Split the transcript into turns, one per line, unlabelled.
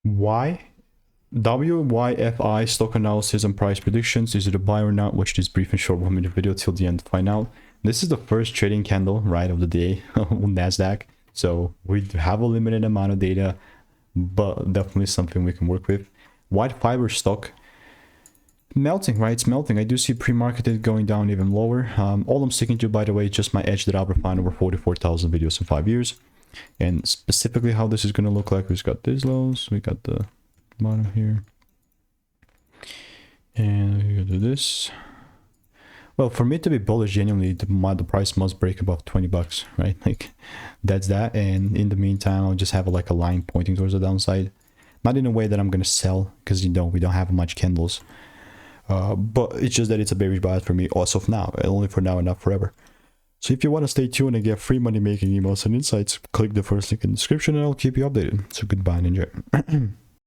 WYFI stock analysis and price predictions. Is it a buy or not? Watch this brief and short 1-minute video till the end to find out. This is the first trading candle, right, of the day on NASDAQ. So we have a limited amount of data, but definitely something we can work with. WhiteFiber stock melting, right? It's melting. I do see pre-marketed going down even lower. All I'm sticking to, by the way, is just my edge that I've refined over 44,000 videos in 5 years. And specifically how this is going to look like, we've got these lows, we got the bottom here, and we're going to do this. Well, for me to be bullish, genuinely, the price must break above 20 bucks, right? Like, that's that. And in the meantime, I'll just have like a line pointing towards the downside. Not in a way that I'm going to sell, because, you know, we don't have much candles. But it's just that it's a bearish bias for me as of now, only for now and not forever. So if you want to stay tuned and get free money making emails and insights, click the first link in the description and I'll keep you updated. So goodbye and enjoy.